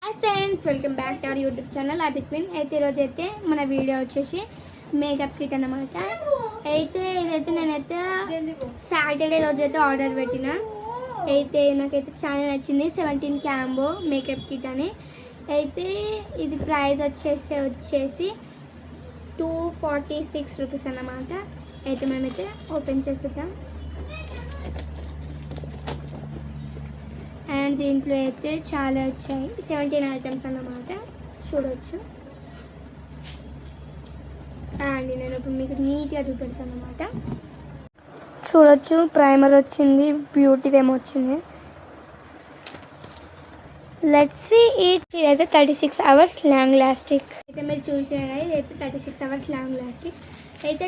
Hi friends, welcome back to our YouTube channel happy queen. అయితే ఈరోజు అయితే మన వీడియో వచ్చేసి మేకప్ కిట్ అన్నమాట. అయితే ఇదైతే నేనైతే సాటర్డే రోజు అయితే ఆర్డర్ పెట్టిన. అయితే నాకైతే చాలా నచ్చింది. 17 క్యాంబో మేకప్ కిట్ అని. అయితే ఇది ప్రైస్ వచ్చేసి 246 రూపీస్ అన్నమాట. అయితే మేమైతే ఓపెన్ చేసేద్దాం. అండ్ దీంట్లో అయితే చాలా వచ్చాయి, 17 ఐటమ్స్ అన్నమాట. చూడవచ్చు. అండ్ నేను ఇప్పుడు మీకు నీట్గా చూపెడతాను అన్నమాట. చూడవచ్చు, ప్రైమర్ వచ్చింది, బ్యూటీదేమో వచ్చింది. Let's see it. ఇదైతే 36 అవర్స్ లాంగ్ లాస్టిక్. అయితే మీరు చూసారు కదా, ఇదైతే 36 అవర్స్ లాంగ్ లాస్టిక్. అయితే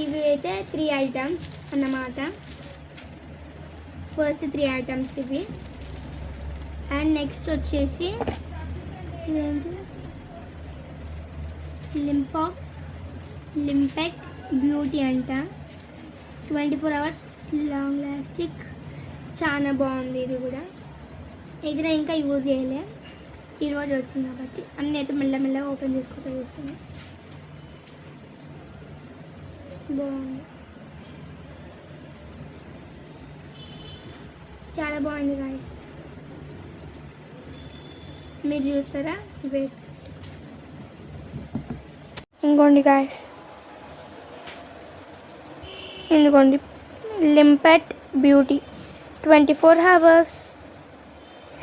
ఇవి అయితే 3 ఐటమ్స్ అన్నమాట. ఫస్ట్ 3 ఐటమ్స్ ఇవి. అండ్ నెక్స్ట్ వచ్చేసి ఇదేంటి, లింపెట్ బ్యూటీ అంట. 24 అవర్స్ లాంగ్ లాస్టిక్. చాలా బాగుంది ఇది కూడా. ఇది నేను ఇంకా యూజ్ చేయలే, ఈరోజు వచ్చింది కాబట్టి అన్నీ అయితే మెల్లమెల్లగా ఓపెన్ చేసుకుంటూ చూస్తుంది. బాగుంది, చాలా బాగుంది గాయ్స్. మీరు చూస్తారా? వెయిట్, ఇంకోండి గాయ్స్, ఇందుకోండి లింపెట్ బ్యూటీ 24 అవర్స్.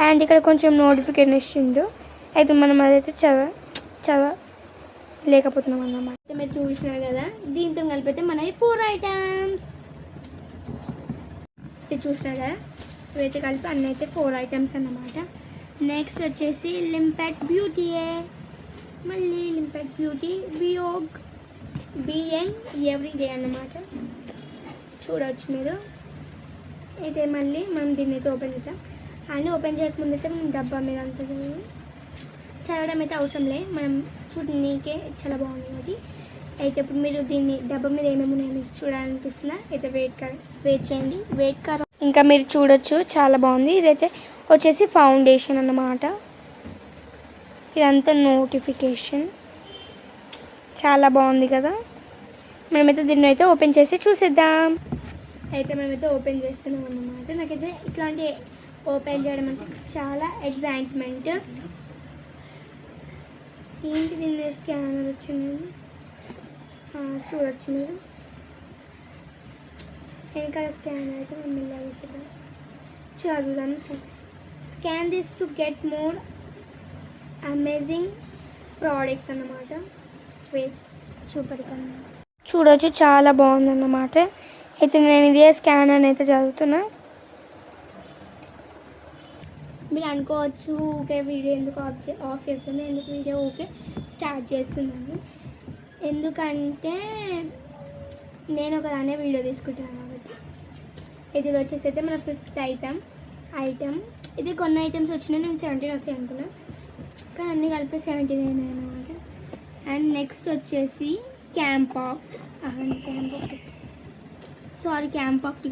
అండ్ ఇక్కడ కొంచెం నోటిఫికేషన్ ఇచ్చిండు. అయితే మనం అదైతే లేకపోతున్నాం అన్నమాట. అయితే మీరు చూసినారు కదా, దీంతో కలిపితే మనకి 4 ఐటమ్స్. ఇది చూసినారు కదా, ఇవైతే కలిపి అన్నీ అయితే 4 ఐటమ్స్ అన్నమాట. నెక్స్ట్ వచ్చేసి లింపెట్ బ్యూటీయే, మళ్ళీ లింపెట్ బ్యూటీ బియంగ్ ఎవ్రీడే అన్నమాట. చూడవచ్చు మీరు. అయితే మళ్ళీ మనం దీన్ని అయితే ఓపెన్ చేద్దాం. అండ్ ఓపెన్ చేయకముందు అయితే మనం డబ్బా మీద అంతా చదవడం అయితే అవసరం లే, మనం చూడనీకే చాలా బాగుంది అది. అయితే ఇప్పుడు మీరు దీన్ని డబ్బా మీద ఏమేమి ఉన్నాయో మీకు చూడాలనిపిస్తుందా? అయితే వెయిట్ చేయండి, ఇంకా మీరు చూడొచ్చు, చాలా బాగుంది. ఇదైతే వచ్చేసి ఫౌండేషన్ అన్నమాట. ఇదంతా నోటిఫికేషన్, చాలా బాగుంది కదా. మనమైతే దీన్ని అయితే ఓపెన్ చేసి చూసేద్దాం. అయితే మనమైతే ఓపెన్ చేస్తున్నాం అన్నమాట. నాకైతే ఇట్లాంటి ఓపెన్ చేయడం అంటే చాలా ఎక్సైట్మెంట్. ఏంటి దీన్ని స్కానర్ వచ్చింది, చూడొచ్చు మీరు. వెనకాల స్కానర్ అయితే మనం ఇలా చూసేద్దాం. చదువుదాం. Scan this to get more amazing products అన్నమాట. చూపెడతాను. చూడవచ్చు, చాలా బాగుందన్నమాట. అయితే నేను ఇదే స్కానర్ అయితే చదువుతున్నా. మీరు అనుకోవచ్చు, ఓకే వీడియో ఎందుకు ఆఫ్ చేస్తుంది, ఎందుకు వీడియో ఓకే స్టార్ట్ చేస్తున్నాను. ఎందుకంటే నేను ఒకదానే వీడియో తీసుకుంటున్నాను కాబట్టి. ఇది వచ్చేసి అయితే మన 5th ఐటమ్. ఇది కొన్ని ఐటమ్స్ వచ్చినాయి, నేను 17 వస్తాయి అనుకున్నాను, కానీ అన్నీ కలిపి 17 అయినాయి అన్నమాట. అండ్ నెక్స్ట్ వచ్చేసి క్యాంపాక్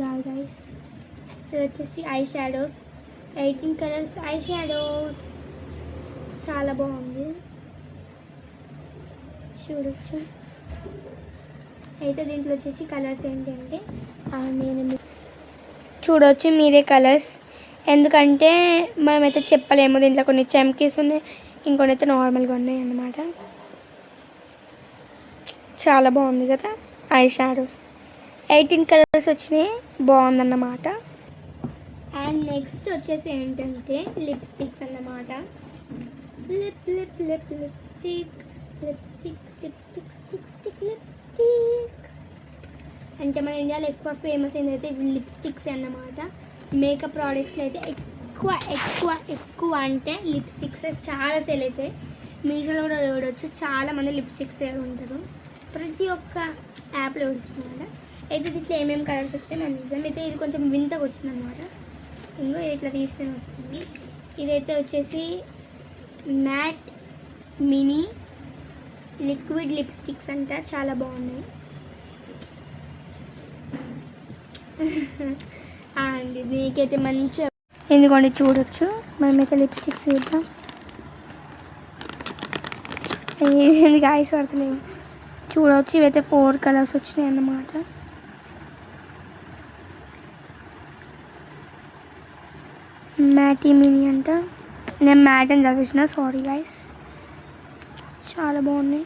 కాదు గైస్. ఇది వచ్చేసి I shadows, 18 colours I shadows. చాలా బాగుంది, చూడొచ్చు. అయితే దీంట్లో వచ్చేసి కలర్స్ ఏంటంటే, నేను చూడవచ్చు మీరే కలర్స్, ఎందుకంటే మనమైతే చెప్పలేము. దీంట్లో కొన్ని చమ్కీస్ ఉన్నాయి, ఇంకొన్ని అయితే నార్మల్గా ఉన్నాయి అన్నమాట. చాలా బాగుంది కదా ఐ షాడోస్. 18 కలర్స్ వచ్చినాయి, బాగుందన్నమాట. అండ్ నెక్స్ట్ వచ్చేసి ఏంటంటే లిప్స్టిక్స్ అన్నమాట. లిప్స్టిక్ అంటే మన ఇండియాలో ఎక్కువ ఫేమస్ ఏంటంటే లిప్స్టిక్స్ అన్నమాట. మేకప్ ప్రోడక్ట్స్లో అయితే ఎక్కువ అంటే లిప్స్టిక్స్ చాలా సేల్ అవుతాయి. మీషోలో కూడా చూడవచ్చు, చాలామంది లిప్స్టిక్స్ ఉంటారు. ప్రతి ఒక్క యాప్లో వచ్చిందన్నమాట. అయితే దీంట్లో ఏమేమి కలర్స్ వచ్చాయి మనం చూద్దాం. అయితే ఇది కొంచెం వింతగా వచ్చిందన్నమాట. ఇంకో ఇది ఇట్లా తీసుకొని వస్తుంది. ఇదైతే వచ్చేసి మ్యాట్ మినీ లిక్విడ్ లిప్స్టిక్స్ అంట, చాలా బాగున్నాయి. అండ్ దీనికైతే మంచిగా ఎందుకంటే చూడొచ్చు. మనమైతే లిప్స్టిక్స్ చూద్దాం. ఇది గాయస్ పడతలేవు. చూడవచ్చు, ఇవైతే 4 కలర్స్ వచ్చినాయి అన్నమాట. మ్యాటీ మినీ అంట. నేను మ్యాట్ అని చదివిన, సారీ గాయస్. చాలా బాగున్నాయి.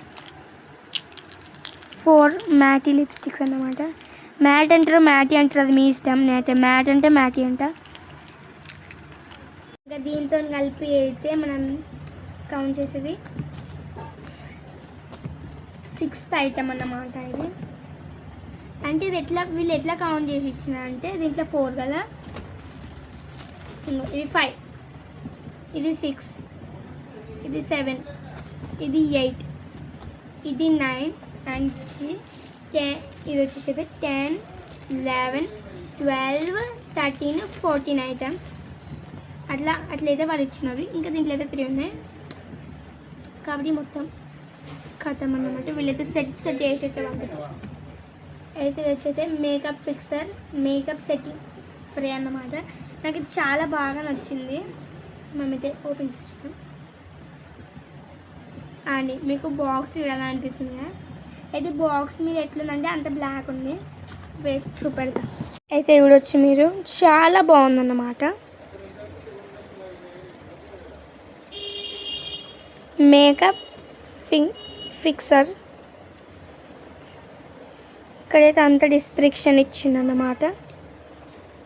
4 మ్యాటీ లిప్స్టిక్స్ అన్నమాట. మ్యాట్ అంటారు మ్యాటీ అంటారు, అది మీ ఇష్టం. నేనైతే మ్యాట్ అంటే మ్యాటీ అంట. ఇంకా దీంతో కలిపి అయితే మనం కౌంట్ చేసేది 6th ఐటమ్ అన్నమాట ఇది. అంటే ఇది వీళ్ళు ఎట్లా కౌంట్ చేసి ఇచ్చిన అంటే దీంట్లో 4 కదా, ఇది 5, ఇది 6, ఇది 7, ఇది 8, ఇది 9 అండ్ 10. ఇది వచ్చేసి 10, 11, 12, 13, 14 ఐటమ్స్ అట్లయితే వాళ్ళు ఇచ్చినారు. ఇంకా దీంట్లో అయితే 3 ఉన్నాయి కాబట్టి మొత్తం ఖతం అన్నమాట. వీళ్ళైతే సెట్ చేసేస్తే పంపించారు. అయితే వచ్చైతే makeup fixer, makeup setting spray అన్నమాట. నాకు చాలా బాగా నచ్చింది. మేమైతే ఓపెన్ చేస్తున్నాం అండి. మీకు బాక్స్ ఇలా అనిపిస్తుంది కదా. అయితే బాక్స్ మీద ఎట్లుందంటే అంత బ్లాక్ ఉంది. వెయిట్ చూపెడతా. అయితే ఇవి వచ్చి మీరు చాలా బాగుందన్నమాట. Makeup fixer. ఇక్కడైతే అంత డిస్క్రిప్షన్ ఇచ్చిందన్నమాట.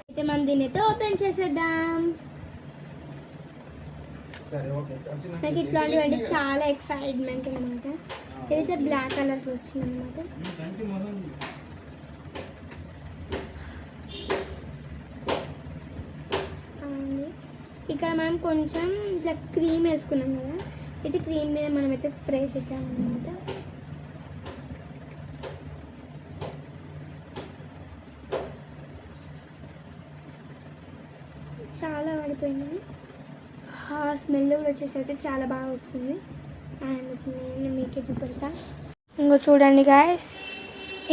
అయితే మనం దీన్ని అయితే ఓపెన్ చేసేద్దాం. నాకు ఇట్లాంటివంటే చాలా ఎక్సైట్మెంట్ అనమాట. ఇదైతే బ్లాక్ కలర్ వచ్చిందనమాట. ఇక్కడ మనం కొంచెం ఇట్లా క్రీమ్ వేసుకున్నాం కదా, ఇది క్రీమ్ మీద మనమైతే స్ప్రే చేద్దాం అన్నమాట. చాలా పడిపోయింది. ఆ స్మెల్ కూడా వచ్చేసరికి చాలా బాగా వస్తుంది. అండ్ నేను మీకే చూపెడతా. ఇంకో చూడండి గాయస్,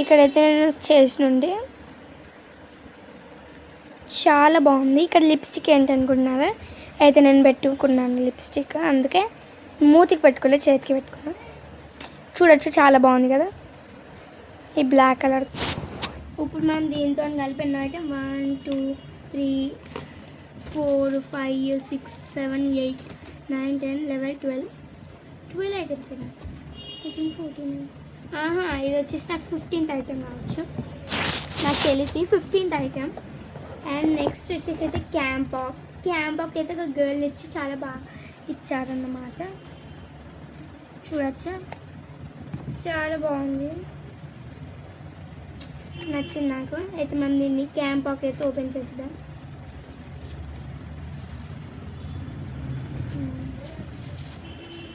ఇక్కడైతే నేను చేసినుండి చాలా బాగుంది. ఇక్కడ లిప్స్టిక్ ఏంటనుకుంటున్నారా, అయితే నేను పెట్టుకున్నాను లిప్స్టిక్, అందుకే మూతికి పెట్టుకోలేదు, చేతికి పెట్టుకున్నాను. చూడొచ్చు చాలా బాగుంది కదా ఈ బ్లాక్ కలర్. ఇప్పుడు మనం దీంతో కలిపినైతే 1, 2, 3, 4, 5, 6, 7, 8, 9, 10, 11, 12 ఐటమ్స్. 13, 14. ఇది వచ్చేసి నాకు 15th ఐటమ్ కావచ్చు, నాకు తెలిసి 15th ఐటమ్. అండ్ నెక్స్ట్ వచ్చేసి అయితే క్యాంపాక్ అయితే ఒక గర్ల్ ఇచ్చి చాలా బాగా ఇచ్చారన్నమాట. చూడచ్చా, చాలా బాగుంది, నచ్చింది నాకు. అయితే మనం దీన్ని క్యాంపాక్ అయితే ఓపెన్ చేసేద్దాం.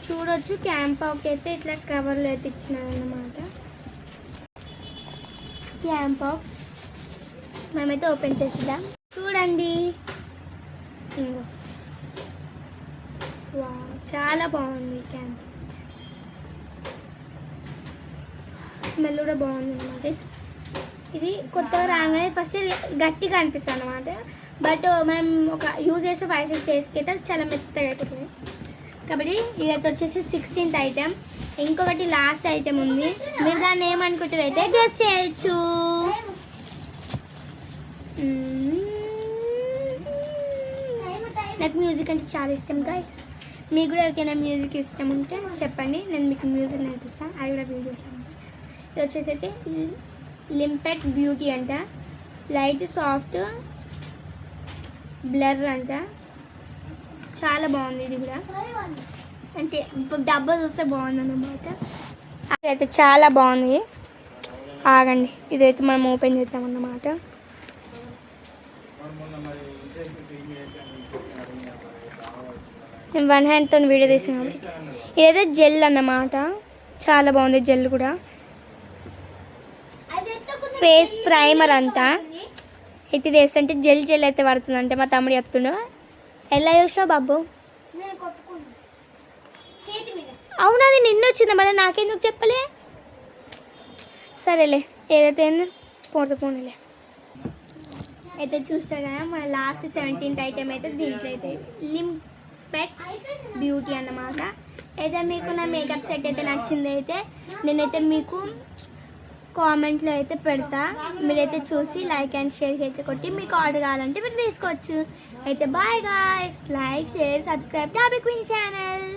చూడొచ్చు, క్యాంపాక్ అయితే ఇట్లా కవర్లు అయితే ఇచ్చినారన్నమాట. క్యాంపాక్ మేమైతే ఓపెన్ చేసిద్దాం. చూడండి, ఇంకో చాలా బాగుంది క్యాంపాక్. స్మెల్ కూడా బాగుంది అన్నమాట. ఇది కొత్తగా రాగానే ఫస్ట్ ఇది గట్టిగా అనిపిస్తుంది అన్నమాట. బట్ మనం ఒక యూజ్ చేసే 5-6 డేస్కి అయితే చాలా మెత్తగా అయిపోతుంది. కాబట్టి ఇదైతే వచ్చేసి 16th ఐటమ్. ఇంకొకటి లాస్ట్ ఐటమ్ ఉంది, మీరు దాన్ని ఏమనుకుంటారు అయితే గెస్ చేయొచ్చు. నాకు మ్యూజిక్ అంటే చాలా ఇష్టం గైస్. మీకు కూడా ఎవరికైనా మ్యూజిక్ ఇష్టం ఉంటే చెప్పండి, నేను మీకు మ్యూజిక్ నేర్పిస్తాను. అది కూడా వీడియోస్ అంట. ఇది వచ్చేసి అయితే లింపెట్ బ్యూటీ అంట, లైట్ సాఫ్ట్ బ్లర్ అంట. చాలా బాగుంది ఇది కూడా, అంటే డబ్బా చూస్తే బాగుంది అన్నమాట. అదైతే చాలా బాగుంది. ఆగండి, ఇదైతే మనం ఓపెన్ చేద్దామన్నమాట. నేను 1 హ్యాండ్తో వీడియో తీసాను. ఇదైతే జెల్ అన్నమాట, చాలా బాగుంది జెల్ కూడా. ఫేస్ ప్రైమర్ అంతా అయితే ఇది వేస్తుంటే జెల్ అయితే పడుతుంది అంటే మా తమ్ముడు చెప్తుండు. ఎలా చూసినావు బాబు? అవునా, అది నిన్న వచ్చిందా, మళ్ళీ నాకెందుకు చెప్పలే? సరేలే, ఏదైతే పోనీలే. అయితే చూస్తా కదా, మన లాస్ట్ 17th ఐటమ్ అయితే దీంట్లో అయితే పర్ఫెక్ట్ బ్యూటీ అన్నమాట. అయితే మీకు నా మేకప్ సెట్ అయితే నచ్చింది అయితే నేనైతే మీకు కామెంట్లో అయితే పెడతా, మీరైతే చూసి లైక్ అండ్ షేర్ అయితే కొట్టి మీకు ఆర్డర్ కావాలంటే మీరు తీసుకోవచ్చు. అయితే bye guys, like share subscribe టాబీ క్వీన్ ఛానల్.